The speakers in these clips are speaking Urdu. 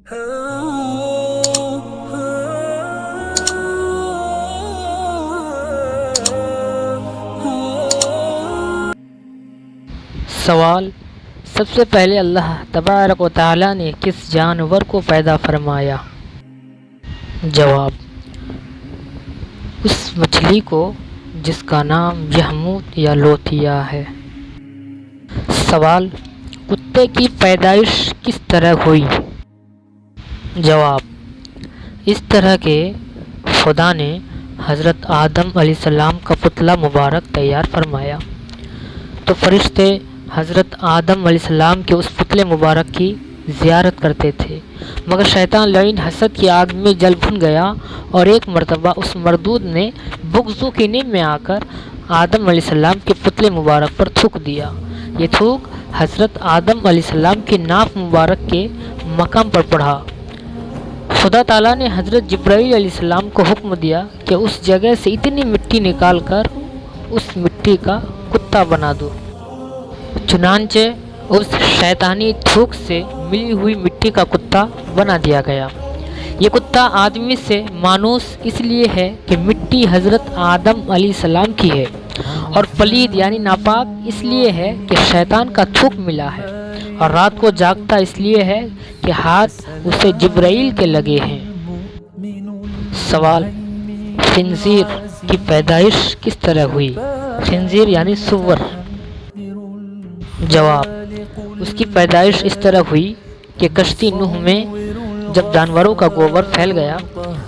سوال: سب سے پہلے اللہ تبارک و تعالیٰ نے کس جانور کو پیدا فرمایا؟ جواب: اس مچھلی کو جس کا نام یحموت یا لوتیا ہے۔ سوال: کتے کی پیدائش کس طرح ہوئی؟ جواب: اس طرح کہ خدا نے حضرت آدم علیہ السلام کا پتلا مبارک تیار فرمایا تو فرشتے حضرت آدم علیہ السلام کے اس پتلے مبارک کی زیارت کرتے تھے، مگر شیطان لعین حسد کی آگ میں جل بھن گیا اور ایک مرتبہ اس مردود نے بغض و کینے میں آ کر آدم علیہ السلام کے پتلے مبارک پر تھوک دیا۔ یہ تھوک حضرت آدم علیہ السلام کی ناک مبارک کے مقام پر پڑا۔ خدا تعالیٰ نے حضرت جبرائیل علیہ السلام کو حکم دیا کہ اس جگہ سے اتنی مٹی نکال کر اس مٹی کا کتا بنا دو۔ چنانچہ اس شیطانی تھوک سے ملی ہوئی مٹی کا کتا بنا دیا گیا۔ یہ کتا آدمی سے مانوس اس لیے ہے کہ مٹی حضرت آدم علیہ السلام کی ہے، اور پلید یعنی ناپاک اس لیے ہے کہ شیطان کا تھوک ملا ہے، اور رات کو جاگتا اس لیے ہے کہ ہاتھ اسے جبرائیل کے لگے ہیں۔ سوال: خنزیر کی پیدائش کس طرح ہوئی؟ خنزیر یعنی سور۔ جواب: اس کی پیدائش اس طرح ہوئی کہ کشتی نوح میں جب جانوروں کا گوبر پھیل گیا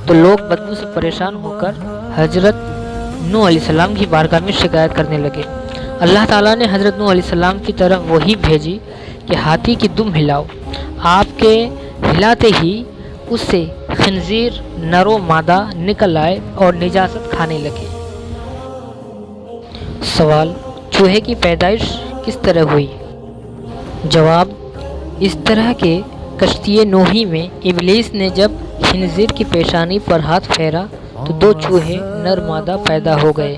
تو لوگ بدبو سے پریشان ہو کر حضرت نوح علیہ السلام کی بارگاہ میں شکایت کرنے لگے۔ اللہ تعالیٰ نے حضرت نوح علیہ السلام کی طرف وحی بھیجی کہ ہاتھی کی دم ہلاؤ۔ آپ کے ہلاتے ہی اس سے خنزیر نر و مادہ نکل آئے اور نجاست کھانے لگے۔ سوال: چوہے کی پیدائش کس طرح ہوئی؟ جواب: اس طرح کہ کشتی نوحی میں ابلیس نے جب خنزیر کی پیشانی پر ہاتھ پھیرا تو 2 چوہے نر مادہ پیدا ہو گئے۔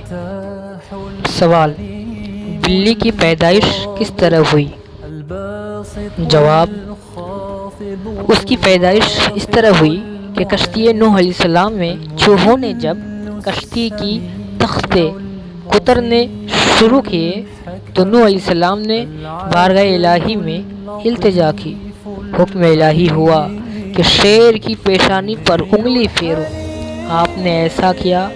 سوال: بلی کی پیدائش کس طرح ہوئی؟ جواب: اس کی پیدائش اس طرح ہوئی کہ کشتی نوح علیہ السلام میں چوہوں نے جب کشتی کی تختے کترنے شروع کیے تو نوح علیہ السلام نے بارگاہ الہی میں التجا کی۔ حکم الہی ہوا کہ شیر کی پیشانی پر انگلی پھیرو۔ آپ نے ایسا کیا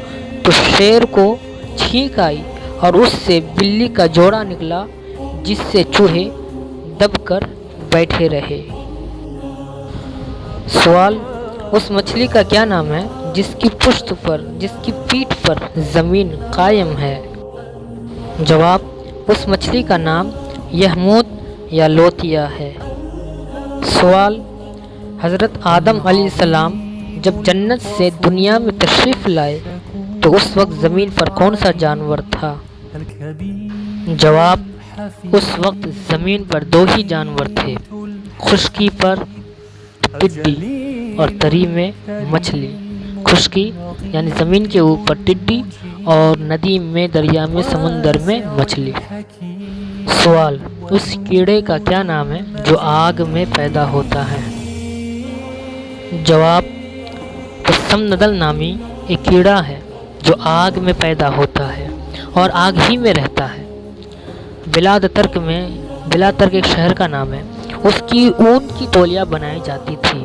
تو شیر کو چھینک آئی اور اس سے بلی کا جوڑا نکلا، جس سے چوہے دب کر بیٹھے رہے۔ سوال: اس مچھلی کا کیا نام ہے جس کی پشت پر، جس کی پیٹھ پر زمین قائم ہے؟ جواب: اس مچھلی کا نام یحموت یا لوتیا ہے۔ سوال: حضرت آدم علیہ السلام جب جنت سے دنیا میں تشریف لائے تو اس وقت زمین پر کون سا جانور تھا؟ جواب: اس وقت زمین پر 2 ہی جانور تھے، خشکی پر ٹڈی اور تری میں مچھلی۔ خشکی یعنی زمین کے اوپر ٹڈی اور ندی میں، دریا میں، سمندر میں مچھلی۔ سوال: اس کیڑے کا کیا نام ہے جو آگ میں پیدا ہوتا ہے؟ جواب: سمندل نامی ایک کیڑا ہے جو آگ میں پیدا ہوتا ہے اور آگ ہی میں رہتا ہے۔ بلاد ترک ایک شہر کا نام ہے۔ اس کی اون کی تولیاں بنائی جاتی تھی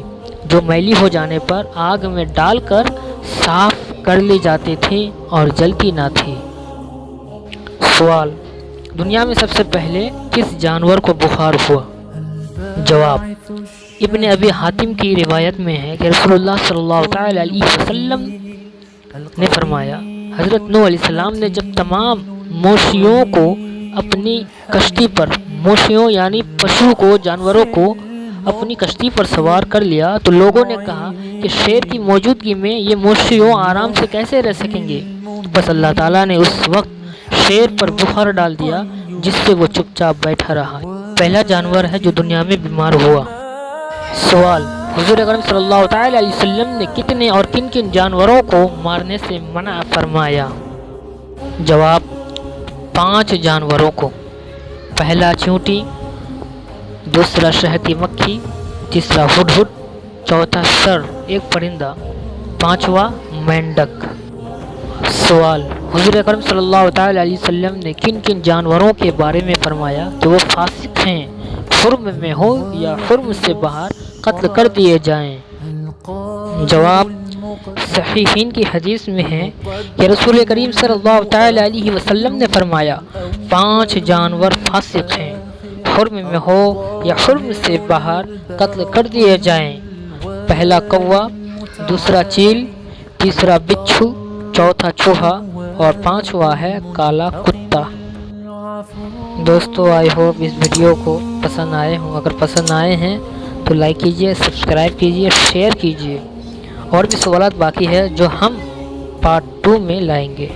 جو میلی ہو جانے پر آگ میں ڈال کر صاف کر لی جاتی تھی اور جلتی نہ تھی۔ سوال: دنیا میں سب سے پہلے کس جانور کو بخار ہوا؟ جواب: ابن ابی حاتم کی روایت میں ہے کہ رسول اللہ صلی اللہ علیہ وسلم نے فرمایا، حضرت نوح علیہ السلام نے جب تمام مویشیوں کو اپنی کشتی پر، مویشیوں یعنی پشو کو، جانوروں کو اپنی کشتی پر سوار کر لیا تو لوگوں نے کہا کہ شیر کی موجودگی میں یہ مویشیوں آرام سے کیسے رہ سکیں گے؟ بس اللہ تعالیٰ نے اس وقت شیر پر بخار ڈال دیا جس سے وہ چپ چاپ بیٹھا رہا۔ پہلا جانور ہے جو دنیا میں بیمار ہوا۔ سوال: حضور اکرم صلی اللہ تعالی علیہ وسلم نے کتنے اور کن کن جانوروں کو مارنے سے منع فرمایا؟ جواب: 5 جانوروں کو۔ پہلا چیونٹی، دوسرا شہد کی مکھی، تیسرا ہڈہڈ، چوتھا سر ایک پرندہ، پانچواں مینڈک۔ سوال: حضور اکرم صلی اللہ تعالی علیہ وسلم نے کن کن جانوروں کے بارے میں فرمایا کہ وہ فاسق ہیں، حرم میں ہو یا حرم سے باہر قتل کر دیے جائیں؟ جواب: صحیحین کی حدیث میں ہے کہ رسول کریم صلی اللہ تعالی علیہ وسلم نے فرمایا 5 جانور فاسق ہیں، حرم میں ہو یا حرم سے باہر قتل کر دیے جائیں۔ پہلا کوا، دوسرا چیل، تیسرا بچھو، چوتھا چوہا اور پانچواں ہے کالا کتا۔ دوستو آئی ہوپ اس ویڈیو کو پسند آئے ہوں، اگر پسند آئے ہیں تو لائک کیجئے، سبسکرائب کیجئے، شیئر کیجئے۔ اور بھی سوالات باقی ہے جو ہم پارٹ 2 میں لائیں گے۔